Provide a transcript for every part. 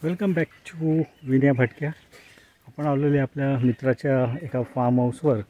Welcome back to Vinaya भटक्या। आपण आलेले आपल्या मित्राच्या एका फार्म हाऊसवर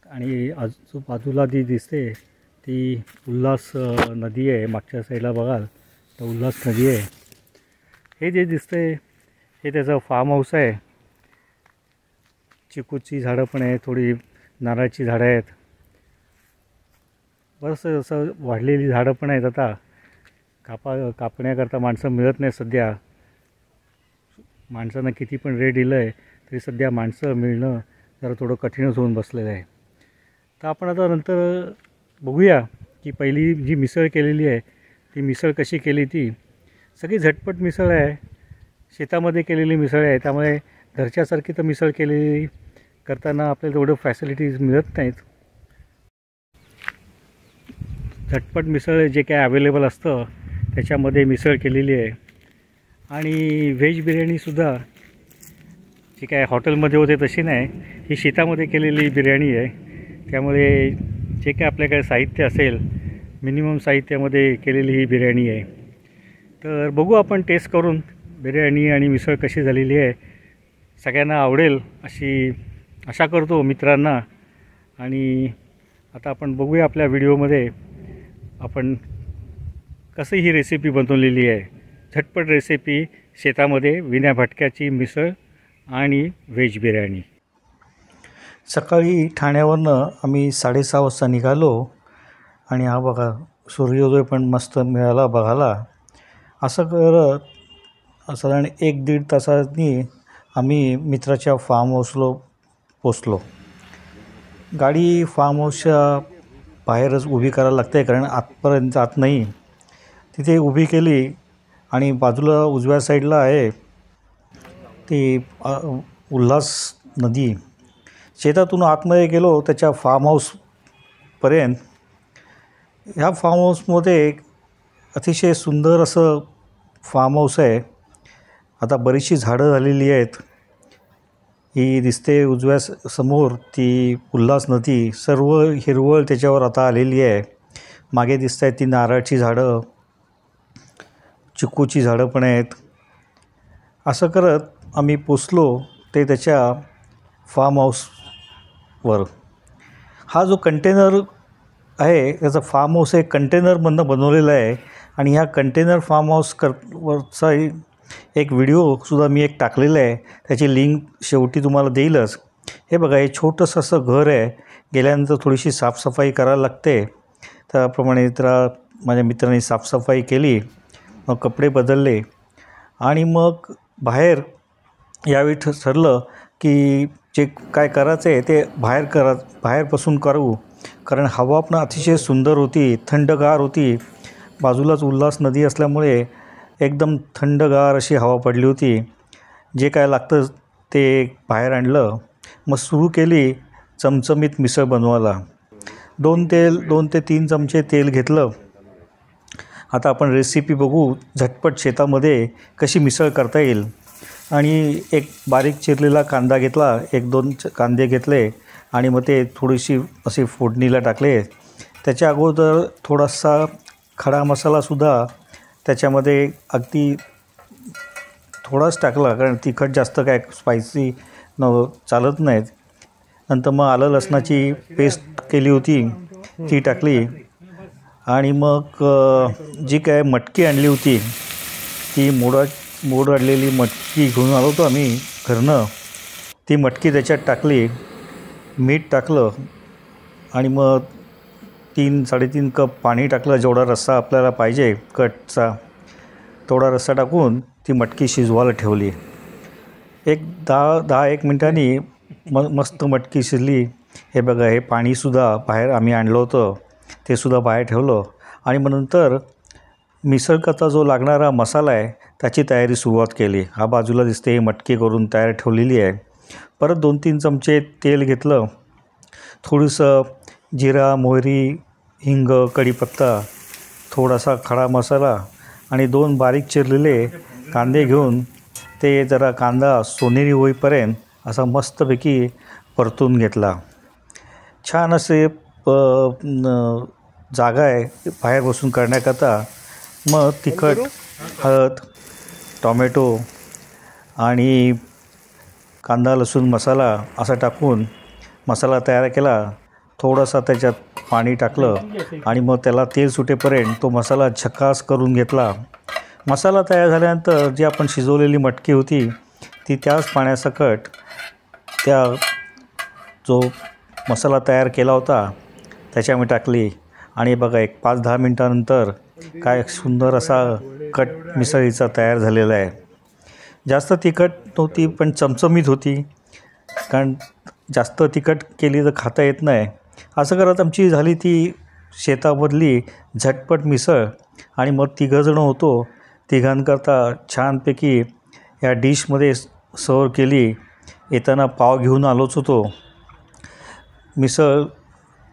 आणि आजूबाजूला जी दिसते ती उल्हास नदी आहे। मागच्या साईडला बघाल तर उल्हास नदी आहे। हे जे दिसते हे त्याचं फार्म हाऊस आहे। चिकूची झाडं पण आहे, थोडी नारळाची झाडं आहेत, बरंचसं असं वाढलेली झाडं पण आहेत। आता कापण्याकरता माणसं मिळत नाही सध्या। माणसांना किती पण रेट दिलं आहे तरी सध्या माणसं मिळणं जरा थोडं कठीणच होऊन बसलेलं आहे। तर आपण आता नंतर बघूया की पहिली जी मिसळ केलेली आहे ती मिसळ कशी केली। ती सगळी झटपट मिसळ आहे, शेतामध्ये केलेली मिसळ आहे। त्यामुळे घरच्यासारखी तर मिसळ केलेली करताना आपल्याला तेवढं फॅसिलिटीज मिळत नाहीत। झटपट मिसळ जे काय अवेलेबल असतं त्याच्यामध्ये मिसळ केलेली आहे। आणि व्हेज बिर्याणीसुद्धा जी काय हॉटेलमध्ये होते तशी नाही, ही शेतामध्ये केलेली बिर्याणी आहे। त्यामुळे जे काय आपल्याकडे साहित्य असेल मिनिमम साहित्यामध्ये केलेली ही बिर्याणी आहे। तर बघू आपण टेस्ट करून बिर्याणी आणि मिसळ कशी झालेली आहे। सगळ्यांना आवडेल अशी आशा करतो मित्रांना। आणि आता आपण बघूया आपल्या व्हिडिओमध्ये आपण कसं ही रेसिपी बनवलेली आहे। झटपट रेसिपी शेतामध्ये विनया भटक्याची मिसळ आणि व्हेज बिर्याणी। सकाळी ठाण्यावरनं आम्ही 6:30 वाजता निघालो आणि हा बघा सूर्योदय पण मस्त मिळाला बघायला। असं करत साधारण 1-1.5 तासांनी आम्ही मित्राच्या फार्म हाऊसला पोचलो। गाडी फार्म हाऊसच्या बाहेरच उभी करायला लागते कारण आतपर्यंत जात नाही। तिथे उभी केली आणि बाजूला उजव्या साईडला आहे ती उल्हास नदी। शेतातून आतमध्ये गेलो त्याच्या फार्म हाऊसपर्यंत। ह्या फार्म हाऊसमध्ये अतिशय सुंदर असं फार्म हाऊस आहे। आता बरीचशी झाडं झालेली आहेत। ही दिसते उजव्या समोर ती उल्हास नदी, सर्व हिरवळ त्याच्यावर आता आलेली आहे। मागे दिसत आहेत ती नारळाची झाडं, चिकूची झाडं पण आहेत। असं करत आम्ही पोचलो ते त्याच्या फार्म हाऊसवर। हा जो कंटेनर आहे त्याचा फार्म हाऊस एक कंटेनरमधनं बनवलेला आहे आणि ह्या कंटेनर फार्म हाऊसवरचा एक व्हिडिओसुद्धा मी टाकलेला आहे, त्याची लिंक शेवटी तुम्हाला देईलच। हे बघा, हे छोटंसं असं घर आहे। गेल्यानंतर थोडीशी साफसफाई करायला लागते, त्याप्रमाणे तर माझ्या मित्रांनी साफसफाई केली, मग कपडे बदलले आणि मग यावेळी ठरलं की जे काय करायचं आहे ते बाहेरपासून करू, कारण हवा पण अतिशय सुंदर होती, थंडगार होती। बाजूलाच उल्हास नदी असल्यामुळे एकदम थंडगार अशी हवा पडली होती। जे काय लागतं ते बाहेर आणलं, मग सुरू केली चमचमीत मिसळ बनवायला। 2 ते 3 चमचे तेल घेतलं। आता आपण रेसिपी बघू झटपट शेतामध्ये कशी मिसळ करता येईल। आणि एक बारीक चिरलेला कांदा घेतला, 1-2 कांदे घेतले आणि मग ते थोडीशी असे फोडणीला टाकले। त्याच्या अगोदर थोडासा खडा मसालासुद्धा त्याच्यामध्ये अगदी थोडाच टाकला, कारण तिखट जास्त काय स्पायसी चालत नाहीत। नंतर मग आलं लसणाची पेस्ट केली होती ती टाकली आणि मग जी काय मटकी आणली होती ती मोड आणलेली मटकी घेऊन आलो होतो आम्ही घरनं। ती मटकी त्याच्यात टाकली, मीठ टाकलं आणि मग 3-3.5 कप पाणी टाकलं। जेवढा रस्सा आपल्याला पाहिजे कटचा तेवढा रस्सा टाकून ती मटकी शिजवायला ठेवली। 10-1 मिनिटांनी मस्त मटकी शिजली। हे बघा, हे पाणीसुद्धा बाहेर आम्ही आणलं होतं ते सुद्धा बाहेर ठेवलं आणि मग नंतर मिसळकरता जो लागणारा मसाला आहे त्याची तयारी सुरुवात केली। हा बाजूला दिसते ही मटकी करून तयार ठेवलेली आहे। परत 2-3 चमचे तेल घेतलं, थोडंसं जिरा, मोहरी, हिंग, कढीपत्ता, थोडासा खडा मसाला आणि 2 बारीक चिरलेले कांदे घेऊन ते जरा कांदा सोनेरी होईपर्यंत असा मस्तपैकी परतून घेतला। छान असे जागा आहे बाहेर बसून करण्याकरता। मग तिखट, हळद टॉमॅटो आणि कांदा लसूण मसाला असा टाकून मसाला तयार केला. थोडासा त्याच्यात पाणी टाकलं आणि मग त्याला तेल सुटेपर्यंत तो मसाला झकास करून घेतला. मसाला तयार झाल्यानंतर जी आपण शिजवलेली मटकी होती ती त्याच पाण्यासकट त्या जो मसाला तयार केला होता त्याच्यामध्ये टाकली आणि बघा एक 5-10 मिनटानंतर काय सुंदर असा कट मिसळीचा तयार झालेला आहे. जास्त तिखट नव्हती पण चमचमीत होती, कारण जास्त तिखट केली तर खाता येत नाही. असं करत आमची झाली ती शेतामधली झटपट मिसळ. आणि मग तिघंजणं होतो, तिघांकरता छानपैकी या डिशमध्ये सर्व केली. येताना पाव घेऊन आलोच होतो. मिसळ,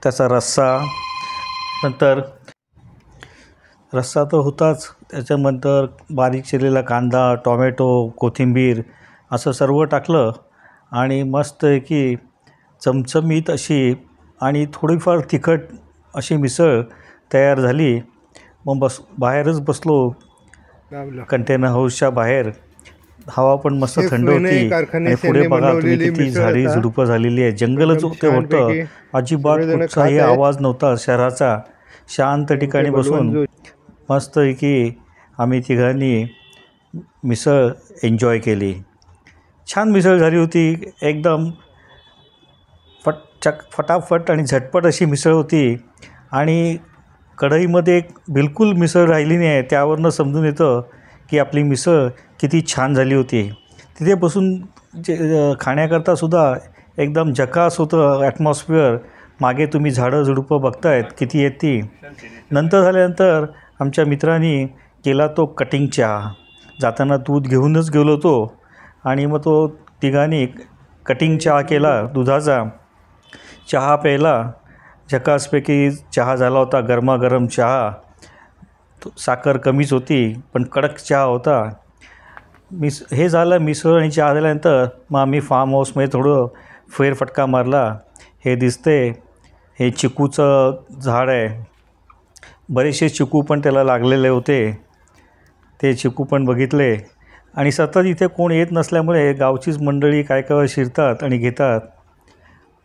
त्याचा रस्सा, नंतर रस्सा तर होताच, त्याच्यानंतर बारीक चिरलेला कांदा, टॉमॅटो, कोथिंबीर असं सर्व टाकलं आणि मस्तपैकी चमचमीत अशी आणि थोडीफार तिखट अशी मिसळ तयार झाली. मग बाहेरच बसलो कंटेनर हाऊसच्या बाहेर. हवा पण मस्त थंड होती आणि पुढे बघा तुम्ही किती झाडी झुडपं झालेली आहे. जंगलच होतं, अजिबात कुठचाही आवाज नव्हता शहराचा. शांत ठिकाणी बसून मस्तपैकी आम्ही तिघांनी मिसळ एन्जॉय केली. छान मिसळ झाली होती, एकदम फटाफट आणि झटपट अशी मिसळ होती. आणि कढईमध्ये बिलकुल मिसळ राहिली नाही आहे, त्यावरनं समजून येतं की आपली मिसळ किती छान झाली होती. तिथे बसून खाण्याकरतासुद्धा एकदम झकास होतं ॲटमॉस्फिअर. मागे तुम्ही झाडं झुडपं बघतायत किती आहेत ती. नंतर झाल्यानंतर आमच्या मित्रांनी केला तो कटिंग चहा. जाताना दूध घेऊनच गेलो होतो आणि मग तो तिघांनी कटिंग चहा केला, दुधाचा चहा प्यायला. झकासपैकी चहा झाला होता, गरमागरम चहा. साखर कमीच होती पण कडक चहा होता. हे झालं मिसळ आणि चहा झाल्यानंतर मग आम्ही फार्म हाऊसमध्ये थोडं फेरफटका मारला. हे दिसते हे चिकूचं झाड आहे. बरेचसे चिकू पण त्याला लागलेले होते, ते चिकू पण बघितले. आणि सतत इथे कोण येत नसल्यामुळे गावचीच मंडळी काय काय शिरतात आणि घेतात.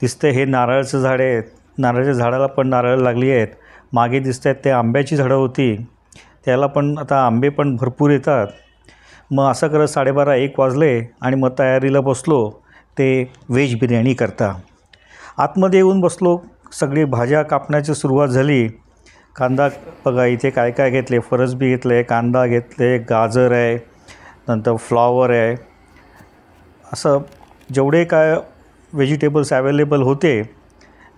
दिसते हे नारळाचं झाड आहे, नारळाच्या झाडाला पण नारळ लागली आहेत. मागे दिसत आहेत ते आंब्याची झाडं होती, त्याला पण आता आंबे पण भरपूर येतात. मग असं करत 12:30-1 वाजले आणि मग तयारीला बसलो ते व्हेज बिर्याणी करता. आतमध्ये येऊन बसलो, सगळी भाज्या कापण्याची सुरुवात झाली. कांदा बघा इथे काय काय घेतले, फरसबी घेतले, कांदा घेतले, गाजर आहे, नंतर फ्लॉवर आहे. असं जेवढे काय व्हेजिटेबल्स अवेलेबल होते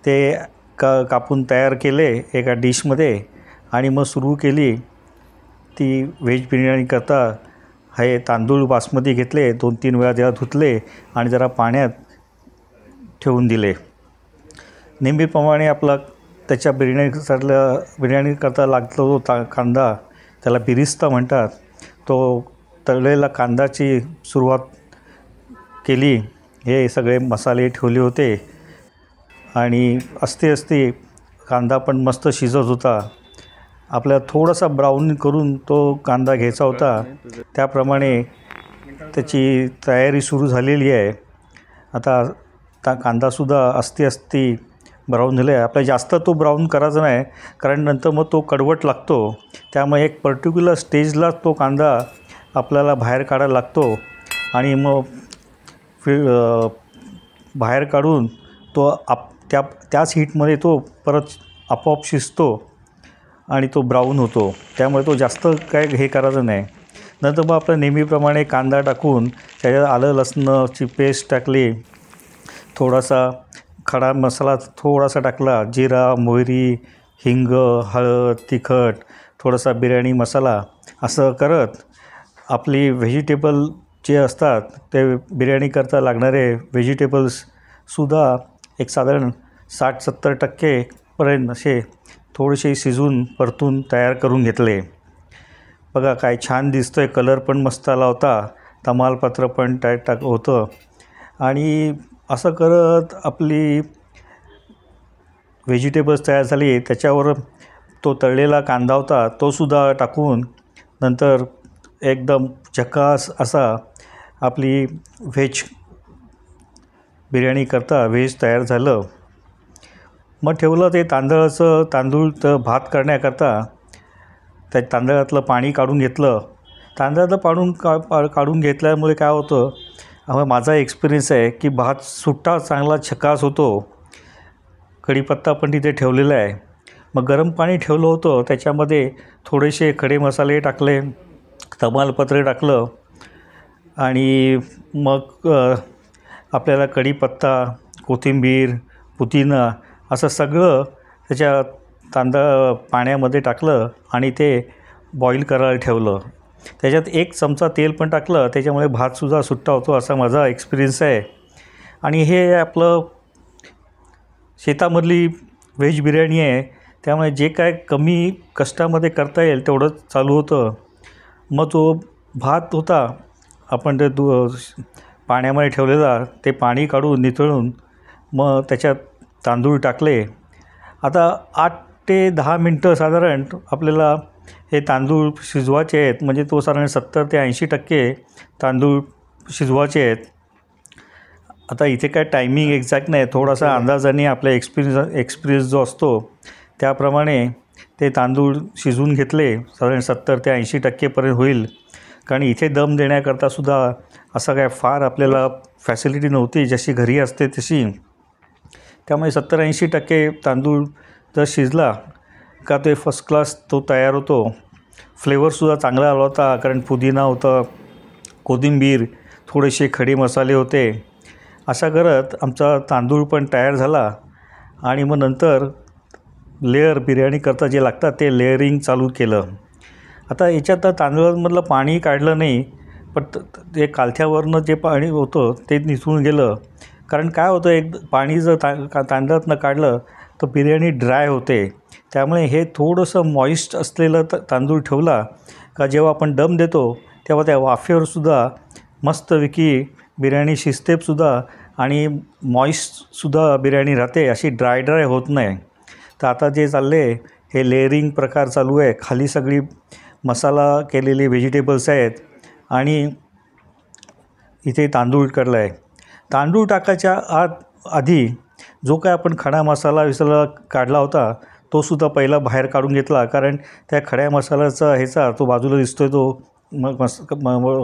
ते कापून तयार केले एका डिशमध्ये आणि मग सुरू केली ती व्हेज बिर्याणी करता. हे तांदूळ बासमती घेतले, 2-3 वेळा त्याला धुतले आणि जरा पाण्यात ठेवून दिले. नेहमीप्रमाणे आपला त्याच्या बिर्याणी करता लागतो तो कांदा, त्याला बिरिस्ता म्हणतात. तो तळलेला कांदाची सुरुवात केली. हे सगळे मसाले ठेवले होते आणि असते कांदा पण मस्त शिजत होता. आपल्याला थोडासा ब्राऊन करून तो कांदा घ्यायचा होता, त्याप्रमाणे त्याची तयारी सुरू झालेली आहे. आता कांदासुद्धा असती ब्राऊन झाले आहे. आपल्याला जास्त तो ब्राऊन करायचा नाही, कारण नंतर मग तो कडवट लागतो. त्यामुळे एक पर्टिक्युलर स्टेजलाच तो कांदा आपल्याला बाहेर काढायला लागतो आणि मग बाहेर काढून तो त्याच हीटमध्ये तो परत आपोआप शिजतो आणि तो ब्राऊन होतो. त्यामुळे तो जास्त काय हे करायचं नाही. नंतर मग आपलं नेहमीप्रमाणे कांदा टाकून त्याच्यात आलं लसणाची पेस्ट टाकली, थोडासा खडा मसाला थोडासा टाकला, जिरा, मोहरी, हिंग, हळद, तिखट, थोडासा बिर्याणी मसाला. असं करत आपली व्हेजिटेबल जे असतात ते बिर्याणी करता लागणारे व्हेजिटेबल्ससुद्धा एक साधारण 60-70% पर्यंत असे थोडेसे शिजून परतून तयार करून घेतले. बघा काय छान दिसतो आहे, कलर पण मस्त आला होता, तमालपत्र पण टाक होतं. आणि असं करत आपली व्हेजिटेबल्स तयार झाली. त्याच्यावर तो तळलेला कांदा होता तोसुद्धा टाकून नंतर एकदम झकास असा आपली व्हेज बिर्याणी करता व्हेज तयार झालं. मग ठेवलं ते तांदूळ तर भात करण्याकरता त्या तांदळातलं पाणी काढून घेतलं. तांदळातलं काढून घेतल्यामुळे काय होतं, माझा एक्सपिरियन्स आहे की भात सुट्टा चांगला झकास होतो. कढीपत्ता पण तिथे ठेवलेला आहे. मग गरम पाणी ठेवलं होतं, त्याच्यामध्ये थोडेसे खडे मसाले टाकले, तमालपत्र टाकलं आणि मग आपल्याला कढीपत्ता, कोथिंबीर, पुदिना असं सगळं त्याच्या पाण्यामध्ये टाकलं आणि ते बॉईल करायला ठेवलं. त्याच्यात 1 चमचा तेल पण टाकलं, त्याच्यामुळे भातसुद्धा सुट्टा होतो असा माझा एक्सपिरियन्स आहे. आणि हे आपलं शेतामधली व्हेज बिर्याणी आहे, त्यामुळे जे काय कमी कष्टामध्ये करता येईल तेवढंच चालू होतं. मग तो भात होता आपण ते पाण्यामध्ये ठेवलेला, ते पाणी काढून निथळून मग त्याच्यात तांदूळ टाकले. आता 8 ते 10 मिनटं साधारण आपल्याला हे तांदूळ शिजवायचे आहेत. म्हणजे तो साधारण 70 ते 80% तांदूळ शिजवायचे आहेत. आता इथे काय टायमिंग एक्झॅक्ट नाही, थोडासा अंदाजाने आपला एक्सपिरियन्स जो असतो त्याप्रमाणे ते तांदूळ शिजवून घेतले. साधारण 70 ते 80% होईल. कारण इथे दम देण्याकरतासुद्धा असं काय फार आपल्याला फॅसिलिटी नव्हती जशी घरी असते तशी. त्यामुळे 70-80% तांदूळ जर शिजला का ते फर्स्ट क्लास तो तयार होतो. फ्लेवरसुद्धा चांगला आला होता, कारण पुदिना होता, कोथिंबीर, थोडेसे खडे मसाले होते. अशा करत आमचा तांदूळ पण तयार झाला. आणि मग नंतर बिर्याणी करता जे लागतात ते लेअरिंग चालू केलं. आता याच्यात तांदळामधलं पाणी काढलं नाही, पण ते कालथ्यावरनं जे पाणी होतं ते निथळून गेलं. कारण काय होतं, एक पाणी जर तांदळातनं काढलं तर बिर्याणी ड्राय होते. त्यामुळे हे थोडंसं मॉइस्ट असलेलं तांदूळ ठेवला का जेव्हा आपण दम देतो तेव्हा त्या वाफेवरसुद्धा मस्तपैकी बिर्याणी शिजतेसुद्धा आणि मॉइस्टसुद्धा बिर्याणी राहते, अशी ड्राय होत नाही. तर आता जे चालले हे लेअरिंग प्रकार चालू आहे. खाली सगळी मसाला केलेले व्हेजिटेबल्स आहेत आणि इथे तांदूळ काढला आहे. तांदूळ टाकायच्या आधी जो काय आपण खडा मसाला काढला होता तोसुद्धा पहिला बाहेर काढून घेतला. कारण त्या खड्या मसाल्याचा तो बाजूला दिसतोय तो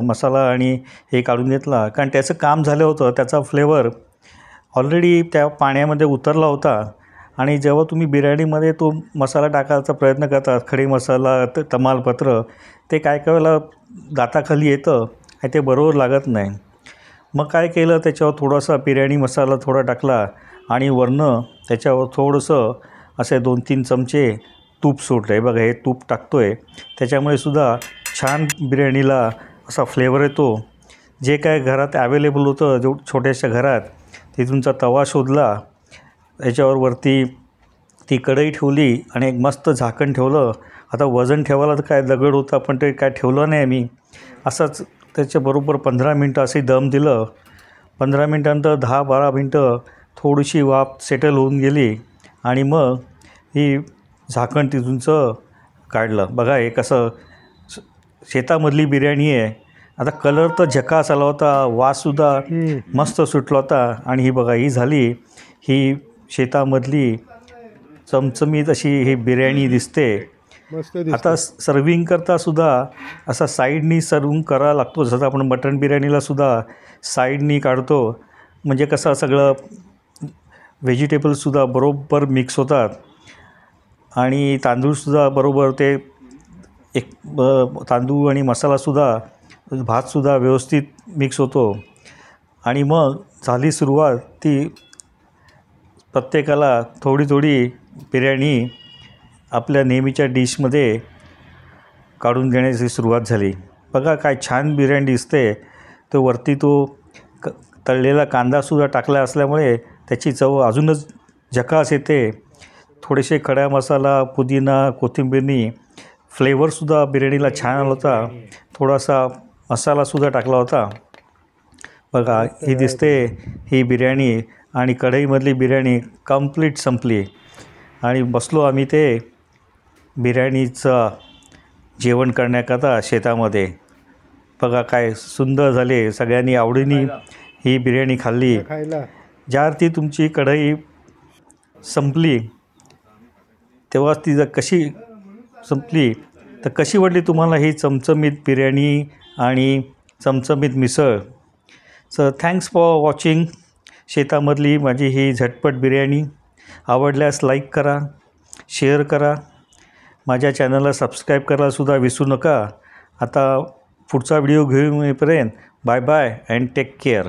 मसाला आणि हे काढून घेतला. कारण त्याचं काम झालं होतं, त्याचा फ्लेवर ऑलरेडी त्या पाण्यामध्ये उतरला होता. आणि जेव्हा तुम्ही बिर्याणीमध्ये तो मसाला टाकायचा प्रयत्न करता, खडे मसाला, तमालपत्र, ते काय वेळेला दाताखाली येतं आणि ते बरोबर लागत नाही. मग काय केलं, त्याच्यावर थोडासा बिर्याणी मसाला थोडा टाकला आणि वरनं त्याच्यावर थोडंसं असे 2-3 चमचे तूप सोडलं. बघा, हे तूप टाकतो आहे, त्याच्यामुळे सुद्धा छान बिर्याणीला असा फ्लेवर येतो. जे काय घरात ॲवेलेबल होतं छोट्याशा घरात, तिथूनचा तवा शोधला, त्याच्यावर वरती ती कढई ठेवली आणि एक मस्त झाकण ठेवलं. आता वजन ठेवायला तर काय दगड होता, पण ते काय ठेवलं नाही मी. असंच त्याच्याबरोबर 15 मिनटं असे दम दिलं. 15 मिनटानंतर 10-12 मिनटं थोडीशी वाफ सेटल होऊन गेली आणि मग ही झाकण तिथूनचं काढलं. बघा, हे कसं शेतामधली बिर्याणी आहे. आता कलर तर झकास आला होता, वाससुद्धा मस्त सुटला होता. आणि ही बघा, ही झाली ही शेतामधली चमचमीत अशी ही बिर्याणी दिसते. आता सर्विंग करतासुद्धा असा साईडनी सर्विंग करावा लागतो. जसं आपण मटण बिर्याणीलासुद्धा साईडनी काढतो, म्हणजे कसं सगळं व्हेजिटेबल्ससुद्धा बरोबर मिक्स होतात आणि तांदूळसुद्धा बरोबर ते एक तांदूळ आणि मसालासुद्धा, भातसुद्धा व्यवस्थित मिक्स होतो. आणि मग झाली सुरुवात, ती प्रत्येकाला थोडी बिर्याणी आपल्या नेहमीच्या डिशमध्ये काढून देण्याची सुरुवात झाली. बघा, काय छान बिर्याणी दिसते. तो वरती तळलेला कांदासुद्धा टाकला असल्यामुळे त्याची चव अजूनच झकास येते. थोडेसे खडा मसाला, पुदिना, कोथिंबीरनी फ्लेवरसुद्धा बिर्याणीला छान आला होता. थोडासा मसालासुद्धा टाकला होता. बघा, ही दिसते ही बिर्याणी आणि कढईमधली बिर्याणी कंप्लीट संपली. आणि बसलो आम्ही ते बिर्याणीचं जेवण करण्याकरता शेतामध्ये. बघा काय सुंदर झाले. सगळ्यांनी आवडीने ही बिर्याणी खाल्ली. ज्या अर्थी तुमची कढई संपली तेव्हाच ती जर कशी संपली तर कशी वाटली तुम्हाला ही चमचमीत बिर्याणी आणि चमचमीत मिसळ. सो थँक्स फॉर वॉचिंग शेतामधली माझी ही झटपट बिर्याणी. आवडल्यास लाईक करा, शेअर करा, माझ्या चॅनलला सबस्क्राईब करायलासुद्धा विसरू नका. आता पुढचा व्हिडिओ घेऊन येईपर्यंत bye bye and take care.